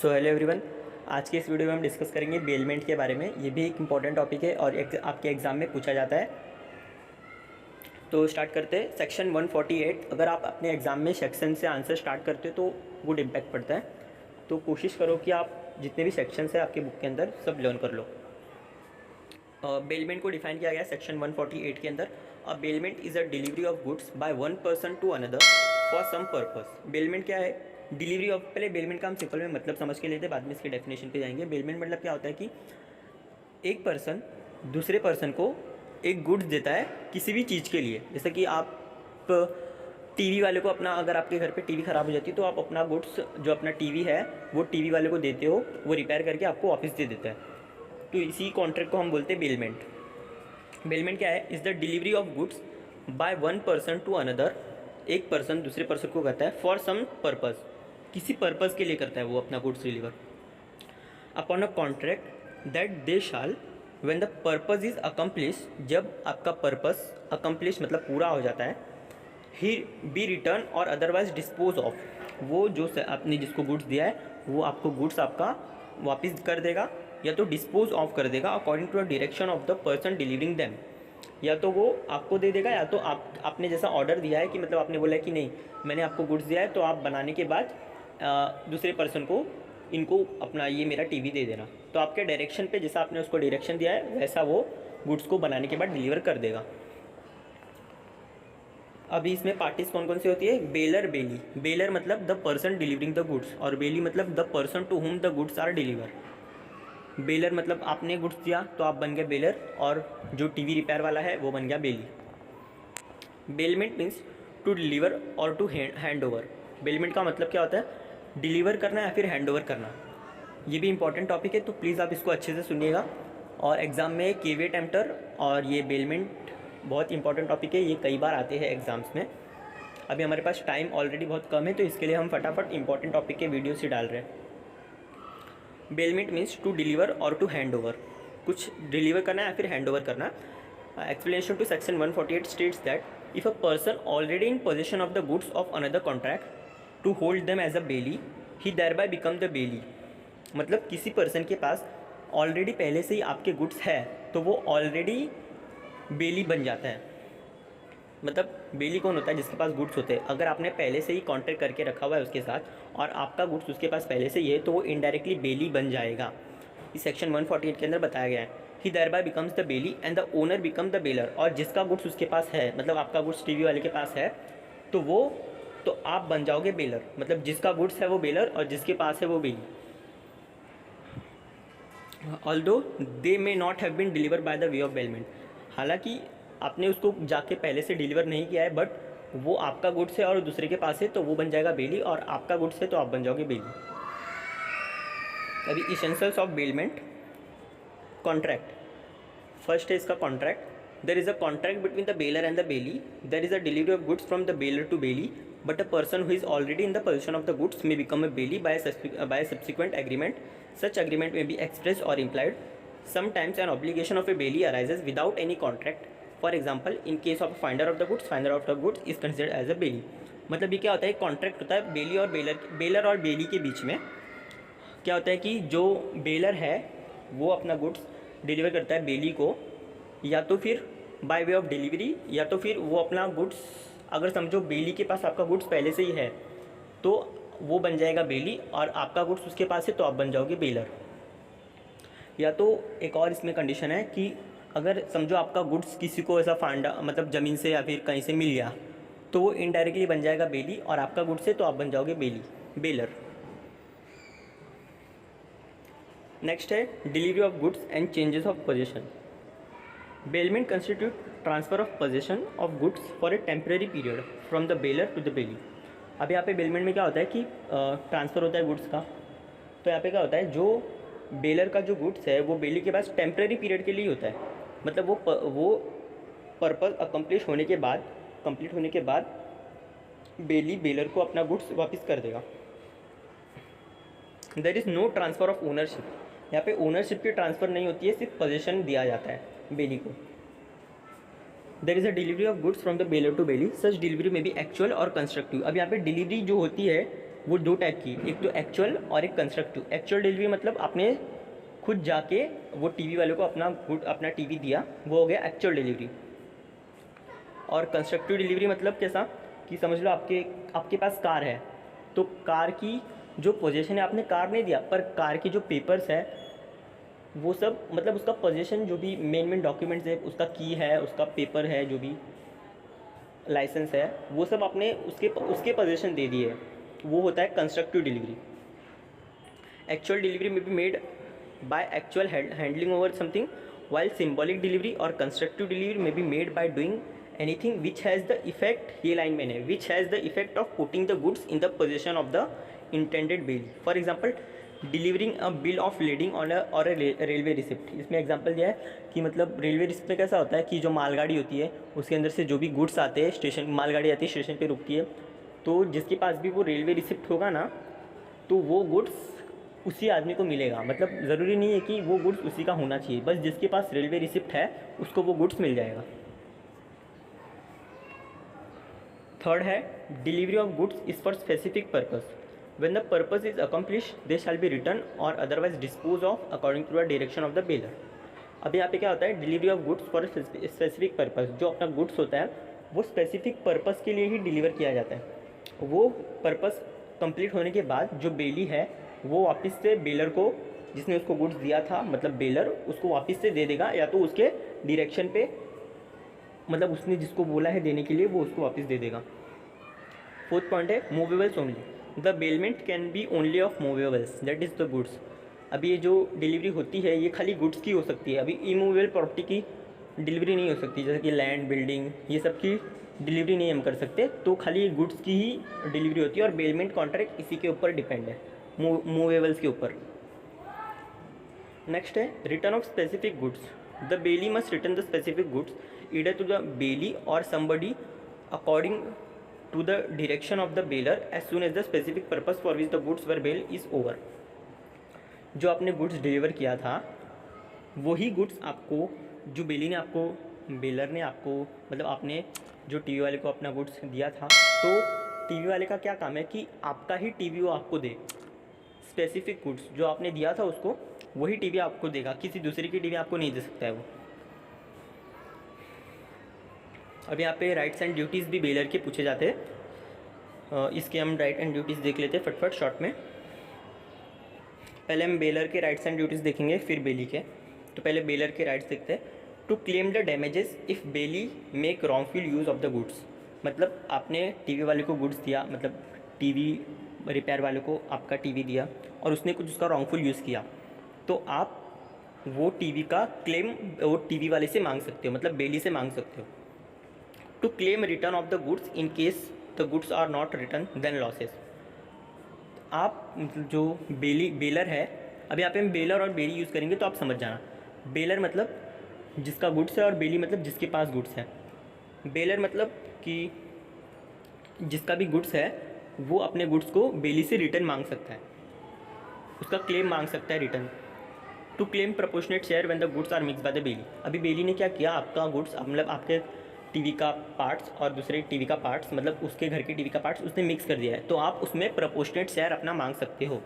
So hello everyone. आज के इस वीडियो में हम डिस्कस करेंगे बेलमेंट के बारे में। ये भी एक इम्पॉर्टेंट टॉपिक है और आपके एग्ज़ाम में पूछा जाता है। तो स्टार्ट करते हैं। सेक्शन 148, अगर आप अपने एग्ज़ाम में सेक्शन से आंसर स्टार्ट करते हो तो गुड इम्पैक्ट पड़ता है। तो कोशिश करो कि आप जितने भी सेक्शन है आपके बुक के अंदर सब लर्न कर लो। बेलमेंट को डिफाइन किया गया है सेक्शन 148 के अंदर। A bailment is a delivery of goods by one person to another for some purpose. Bailment क्या है? Delivery of. पहले बेलमेंट का हम सिंपल में मतलब समझ के लेते हैं, बाद में इसके डेफिनेशन पे जाएंगे। बेलमेंट मतलब क्या होता है कि एक पर्सन दूसरे पर्सन को एक गुड्स देता है किसी भी चीज़ के लिए। जैसे कि आप टीवी वाले को अपना, अगर आपके घर पे टीवी ख़राब हो जाती है तो आप अपना गुड्स जो अपना टीवी है वो टीवी वाले को देते हो, वो रिपेयर करके आपको वापस दे देता है। तो इसी कॉन्ट्रैक्ट को हम बोलते हैं बेलमेंट। बेलमेंट क्या है? Is the delivery of goods by one person to another. एक पर्सन दूसरे पर्सन को करता है फॉर सम पर्पज़, किसी पर्पज़ के लिए करता है वो अपना goods deliver. Upon a contract that they shall when the purpose is accomplish, जब आपका पर्पज़ अकम्प्लिश मतलब पूरा हो जाता है, ही बी रिटर्न और अदरवाइज डिस्पोज ऑफ, वो जो आपने जिसको गुड्स दिया है वो आपको गुड्स आपका वापस कर देगा या तो डिस्पोज ऑफ कर देगा according to the direction of the person delivering them. या तो वो आपको दे देगा या तो आपने जैसा ऑर्डर दिया है कि मतलब आपने बोला है कि नहीं मैंने आपको गुड्स दिया है तो आप बनाने के बाद दूसरे पर्सन को इनको अपना ये मेरा टीवी दे देना, तो आपके डायरेक्शन पे जैसा आपने उसको डायरेक्शन दिया है वैसा वो गुड्स को बनाने के बाद डिलीवर कर देगा। अभी इसमें पार्टीज कौन कौन सी होती है? Bailor, bailee. बेलर मतलब the person delivering the goods और बेली मतलब the person to whom the goods are deliver. Bailor मतलब आपने गुड्स दिया तो आप बन गए बेलर और जो टीवी रिपेयर वाला है वो बन गया बेली। बेलमेंट मीन्स टू डिलीवर और टू हैंड ओवर। बेलमेंट का मतलब क्या होता है? डिलीवर करना या फिर हैंड ओवर करना। ये भी इंपॉर्टेंट टॉपिक है तो प्लीज़ आप इसको अच्छे से सुनिएगा। और एग्ज़ाम में केविएट एम्प्टर और ये बेलमेंट बहुत इंपॉर्टेंट टॉपिक है, ये कई बार आते हैं एग्ज़ाम्स में। अभी हमारे पास टाइम ऑलरेडी बहुत कम है तो इसके लिए हम फटाफट इंपॉर्टेंट टॉपिक के वीडियोस ही डाल रहे हैं। बेलमेंट मीन्स टू डिलीवर और टू हैंड ओवर, कुछ डिलीवर करना या फिर हैंड ओवर करना। Explanation to section 148 states that if a person already in position of the goods of another contract to hold them as a bailee he thereby become the bailee. मतलब किसी person के पास already पहले से ही आपके goods है तो वो already बेली बन जाता है। मतलब बेली कौन होता है? जिसके पास गुड्स होते हैं। अगर आपने पहले से ही कॉन्ट्रैक्ट करके रखा हुआ है उसके साथ और आपका गुड्स उसके पास पहले से ही है तो वो इनडायरेक्टली बेली बन जाएगा। इस सेक्शन 148 के अंदर बताया गया है। He thereby becomes the bailee and the owner become the bailor. और जिसका गुड्स उसके पास है, मतलब आपका गुड्स टीवी वाले के पास है तो आप बन जाओगे बेलर। मतलब जिसका गुड्स है वो बेलर और जिसके पास है वो bailee. Although they may not have been deliver by the way of bailment. हालांकि आपने उसको जाके पहले से डिलीवर नहीं किया है बट वो आपका गुड्स है और दूसरे के पास है तो वो बन जाएगा बेली, और आपका गुड्स है तो आप बन जाओगे बेली। अभी essentials of bailment. Contract, first है इसका contract. There is a contract between the bailor and the bailee. There is a delivery of goods from the bailor to bailee but a person who is already in the position of the goods may become a bailee by subsequent agreement. Such agreement में be express और implied. Sometimes an obligation of a bailey arises without any contract. For example, in case of a finder of the goods is considered as a bailey. मतलब ये क्या होता है? Contract होता है बेली और बेलर और बेली के बीच में। क्या होता है कि जो बेलर है वो अपना गुड्स डिलीवर करता है बेली को, या तो फिर बाय वे ऑफ डिलीवरी या तो फिर वो अपना गुड्स, अगर समझो बेली के पास आपका गुड्स पहले से ही है तो वो बन जाएगा बेली और आपका गुड्स उसके पास है तो आप बन जाओगे बेलर। या तो एक और इसमें कंडीशन है कि अगर समझो आपका गुड्स किसी को ऐसा फांडा मतलब ज़मीन से या फिर कहीं से मिल गया तो वो इनडायरेक्टली बन जाएगा बेली, और आपका गुड्स है तो आप बन जाओगे बेलर। नेक्स्ट है delivery of goods and changes of position. Bailment constitute transfer of position of goods for a temporary period from the bailor to the bailee. अब यहाँ पे बेलमेंट में क्या होता है कि ट्रांसफ़र होता है गुड्स का। तो यहाँ पे क्या होता है, जो बेलर का जो गुड्स है वो बेली के पास टेम्परेरी पीरियड के लिए होता है। मतलब वो पर्पज़ कंप्लीट होने के बाद बेली बेलर को अपना गुड्स वापस कर देगा। There is no transfer of ownership. यहाँ पे ओनरशिप की ट्रांसफ़र नहीं होती है, सिर्फ पोजीशन दिया जाता है बेली को। There is a delivery of goods from the bailor to bailee. Such delivery में भी एक्चुअल और कंस्ट्रक्टिव। अब यहाँ पे डिलीवरी जो होती है वो दो टाइप की, एक तो एक्चुअल और एक कंस्ट्रक्टिव। एक्चुअल डिलीवरी मतलब आपने खुद जाके वो टीवी वाले को अपना टीवी दिया, वो हो गया एक्चुअल डिलीवरी। और कंस्ट्रक्टिव डिलीवरी मतलब कैसा कि समझ लो आपके पास कार है, तो कार की जो पोजीशन है, आपने कार नहीं दिया पर कार की जो पेपर्स है वो सब, मतलब उसका पोजीशन जो भी मेन डॉक्यूमेंट्स है, उसका की है, उसका पेपर है, जो भी लाइसेंस है, वो सब आपने उसके पोजीशन दे दिए, वो होता है कंस्ट्रक्टिव डिलीवरी। एक्चुअल डिलीवरी में be made by actual handling over something, while symbolic delivery or constructive delivery may be made by doing anything which has the effect, ये लाइन मैंने, which has the effect of putting the goods in the possession of the intended bail. For example, delivering a bill of lading on a railway receipt. इसमें example दिया है कि मतलब railway receipt में कैसा होता है कि जो मालगाड़ी होती है उसके अंदर से जो भी गुड्स आते हैं, स्टेशन मालगाड़ी आती है, स्टेशन पे रुकती है, तो जिसके पास भी वो रेलवे रिसिप्ट होगा ना, तो वो गुड्स उसी आदमी को मिलेगा। मतलब ज़रूरी नहीं है कि वो गुड्स उसी का होना चाहिए, बस जिसके पास रेलवे रिसिप्ट है उसको वो गुड्स मिल जाएगा। थर्ड है delivery of goods is for specific purpose. When the purpose is accomplish they shall be return और otherwise dispose of according to the direction of the bailor. अब यहाँ पे क्या होता है, delivery of goods for specific purpose. जो अपना goods होता है वो स्पेसिफिक पर्पस के लिए ही डिलीवर किया जाता है। वो पर्पस कंप्लीट होने के बाद जो बेली है वो वापस से बेलर को, जिसने उसको गुड्स दिया था, मतलब बेलर उसको वापस से दे देगा, या तो उसके डायरेक्शन पे, मतलब उसने जिसको बोला है देने के लिए वो उसको वापस दे देगा। फोर्थ पॉइंट है movables only. The bailment can be only of movables, that is the goods. अभी ये जो डिलीवरी होती है ये खाली गुड्स की हो सकती है, अभी इमूवेबल प्रॉपर्टी की डिलीवरी नहीं हो सकती, जैसे कि लैंड, बिल्डिंग, ये सब की डिलीवरी नहीं हम कर सकते, तो खाली गुड्स की ही डिलीवरी होती है। और बेलमेंट कॉन्ट्रैक्ट इसी के ऊपर डिपेंड है, मूवेबल्स के ऊपर। नेक्स्ट है return of specific goods. The bailee must return the specific goods either to the bailee or somebody according to the direction of the bailor as soon as the specific purpose for which the goods were bail is over. जो आपने goods deliver किया था वही goods आपको, जो बेली ने आपको, baler ने आपको, मतलब आपने जो टीवी वाले को अपना गुड्स दिया था, तो टीवी वाले का क्या काम है कि आपका ही टीवी वो आपको दे। स्पेसिफिक गुड्स जो आपने दिया था उसको वही टीवी आपको देगा, किसी दूसरे की टीवी आपको नहीं दे सकता है वो। अब यहाँ पे राइट्स एंड ड्यूटीज़ भी बेलर के पूछे जाते हैं। इसके हम राइट एंड ड्यूटीज़ देख लेते हैं फटफट शॉर्ट में। पहले हम बेलर के राइट्स एंड ड्यूटीज़ देखेंगे, फिर बेली के। तो पहले बेलर के राइट्स देखते हैं। To claim the damages if bailee make wrongful use of the goods. मतलब आपने टीवी वाले को गुड्स दिया, मतलब टीवी रिपेयर वाले को आपका टीवी दिया और उसने कुछ उसका रॉन्गफुल यूज़ किया, तो आप वो टीवी का क्लेम वो टीवी वाले से मांग सकते हो, मतलब बेली से मांग सकते हो। To claim return of the goods in case the goods are not return then losses. आप जो बेलर है, अब यहाँ पे हम बेलर और बेली यूज़ करेंगे तो आप समझ जाना। बेलर मतलब जिसका गुड्स है और बेली मतलब जिसके पास गुड्स है। बेलर मतलब कि जिसका भी गुड्स है वो अपने गुड्स को बेली से रिटर्न मांग सकता है, उसका क्लेम मांग सकता है return. To claim proportionate share when the goods are mix by the bailee. अभी बेली ने क्या किया, आपका गुड्स मतलब आपके टीवी का पार्ट्स और दूसरे टीवी का पार्ट्स, मतलब उसके घर के टीवी का पार्ट्स उसने मिक्स कर दिया है, तो आप उसमें प्रोपोर्शनेट शेयर अपना मांग सकते हो।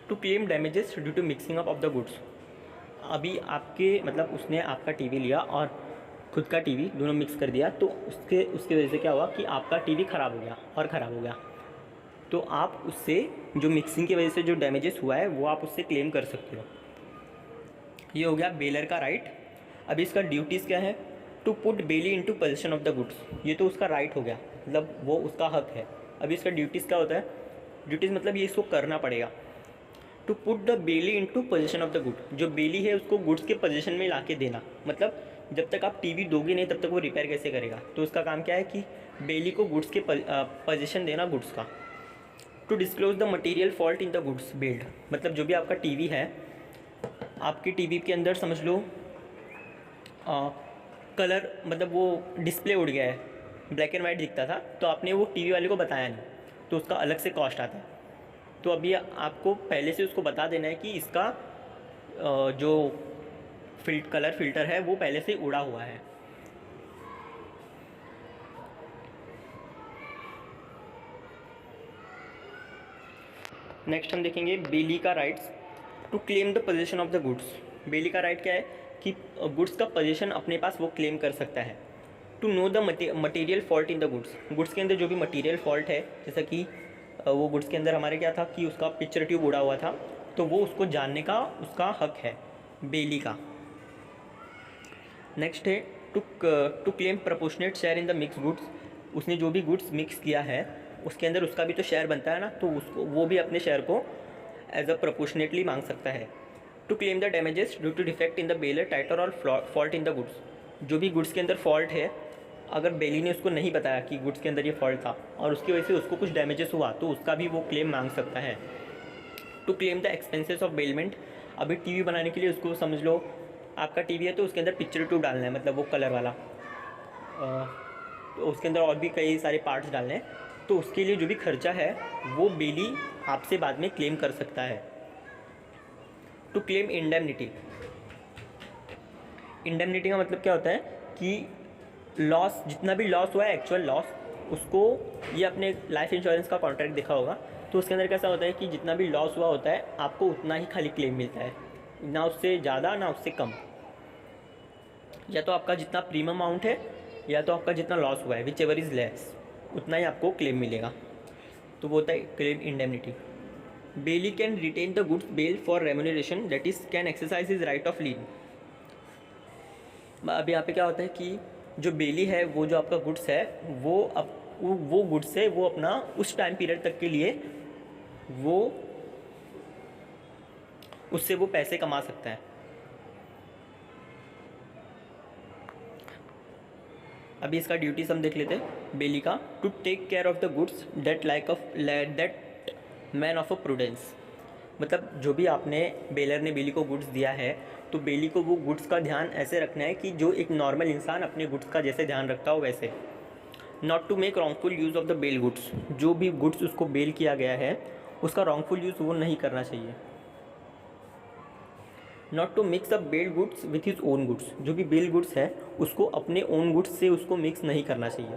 To claim damages due to mixing up of the goods. अभी आपके मतलब उसने आपका टीवी लिया और खुद का टीवी दोनों मिक्स कर दिया, तो उसके वजह से क्या हुआ कि आपका टीवी ख़राब हो गया और ख़राब हो गया, तो आप उससे जो मिक्सिंग की वजह से जो डैमेजेस हुआ है वो आप उससे क्लेम कर सकते हो। ये हो गया बेलर का राइट। अभी इसका ड्यूटीज़ क्या है, to put bailee into position of the goods. ये तो उसका राइट हो गया, मतलब वो उसका हक है। अभी इसका ड्यूटीज़ क्या होता है, ड्यूटीज़ मतलब ये इसको करना पड़ेगा। To put the bailee into position of the good. जो बेली है उसको गुड्स के पोजीशन में ला के देना, मतलब जब तक आप टीवी दोगे नहीं तब तक वो रिपेयर कैसे करेगा, तो उसका काम क्या है कि बेली को गुड्स के पोजीशन देना गुड्स का। To disclose the material fault in the goods build. मतलब जो भी आपका टीवी है, आपके टीवी के अंदर समझ लो कलर, मतलब वो डिस्प्ले उड़ गया है, ब्लैक एंड वाइट दिखता था, तो आपने वो टीवी वाले को बताया नहीं, तो उसका अलग से कॉस्ट आता है। तो अभी आपको पहले से उसको बता देना है कि इसका जो कलर फिल्टर है वो पहले से उड़ा हुआ है। नेक्स्ट हम देखेंगे बेली का rights to claim the position of the goods. Bailee का राइट क्या है कि गुड्स का पोजीशन अपने पास वो क्लेम कर सकता है। To know the material fault in the goods, goods के अंदर जो भी मटेरियल फॉल्ट है, जैसा कि वो गुड्स के अंदर हमारे क्या था कि उसका पिक्चर ट्यूब उड़ा हुआ था, तो वो उसको जानने का उसका हक है बेली का। नेक्स्ट है to claim proportionate share in the mix goods, उसने जो भी गुड्स मिक्स किया है उसके अंदर उसका भी तो शेयर बनता है ना, तो उसको वो भी अपने शेयर को एज अ प्रोपोर्शनेटली मांग सकता है। To claim the damages due to defect in the bailor title or fault in the goods, जो भी गुड्स के अंदर फॉल्ट है, अगर बेली ने उसको नहीं बताया कि गुड्स के अंदर ये फॉल्ट था और उसकी वजह से उसको कुछ डैमेजेस हुआ, तो उसका भी वो क्लेम मांग सकता है। To claim the expenses of bailment, अभी टीवी बनाने के लिए उसको समझ लो आपका टीवी है तो उसके अंदर पिक्चर ट्यूब डालना है, मतलब वो कलर वाला, तो उसके अंदर और भी कई सारे पार्ट्स डालने हैं, तो उसके लिए जो भी खर्चा है वो बेली आपसे बाद में क्लेम कर सकता है। टू क्लेम इंडेमनिटी, इंडेमनिटी का मतलब क्या होता है कि लॉस, जितना भी लॉस हुआ है एक्चुअल लॉस, उसको ये अपने लाइफ इंश्योरेंस का कॉन्ट्रैक्ट देखा होगा, तो उसके अंदर कैसा होता है कि जितना भी लॉस हुआ होता है आपको उतना ही खाली क्लेम मिलता है, ना उससे ज़्यादा ना उससे कम। या तो आपका जितना प्रीमियम अमाउंट है या तो आपका जितना लॉस हुआ है, विच एवर इज़ लेस, उतना ही आपको क्लेम मिलेगा, तो वो होता है claim indemnity. Bailee can retain the goods bail for remuneration, that is can exercise is right of lien. अब यहाँ पे क्या होता है कि जो बेली है वो जो आपका गुड्स है वो गुड्स है वो अपना उस टाइम पीरियड तक के लिए वो उससे वो पैसे कमा सकता है। अभी इसका ड्यूटीज हम देख लेते हैं बेली का। To take care of the goods that that man of a prudence, मतलब जो भी आपने बेलर ने बेली को गुड्स दिया है तो बेली को वो गुड्स का ध्यान ऐसे रखना है कि जो एक नॉर्मल इंसान अपने गुड्स का जैसे ध्यान रखता हो वैसे। Not to make wrongful use of the bail goods, जो भी गुड्स उसको बेल किया गया है उसका रॉन्गफुल यूज़ वो नहीं करना चाहिए। Not to mix up bail goods with his own goods, जो भी बेल गुड्स है उसको अपने ओन गुड्स से उसको मिक्स नहीं करना चाहिए।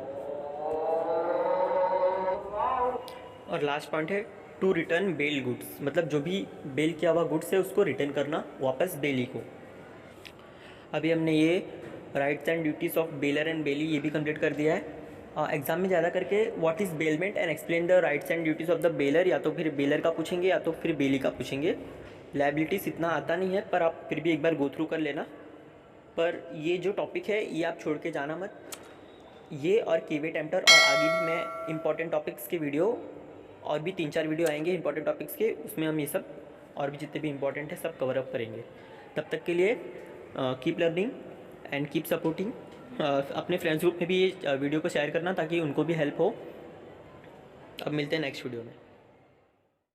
और लास्ट पॉइंट है टू रिटर्न बेल गुड्स, मतलब जो भी बेल किया हुआ गुड्स है उसको रिटर्न करना वापस बेली को। अभी हमने ये rights and duties of bailor and bailee ये भी कंप्लीट कर दिया है। एग्जाम में ज़्यादा करके what is bailment and explain the rights and duties of the baler, या तो फिर बेलर का पूछेंगे या तो फिर बेली का पूछेंगे। लायबिलिटीज़ इतना आता नहीं है पर आप फिर भी एक बार गो थ्रू कर लेना। पर ये जो टॉपिक है ये आप छोड़ के जाना मत, ये और कीवे टेम्पटर और आगे भी मैं इंपॉर्टेंट टॉपिक्स के वीडियो और भी 3-4 वीडियो आएंगे इंपॉर्टेंट टॉपिक्स के, उसमें हम ये सब और भी जितने भी इंपॉर्टेंट है सब कवर अप करेंगे। तब तक के लिए keep learning and keep supporting. अपने फ्रेंड्स ग्रुप में भी ये वीडियो को शेयर करना ताकि उनको भी हेल्प हो। अब मिलते हैं नेक्स्ट वीडियो में।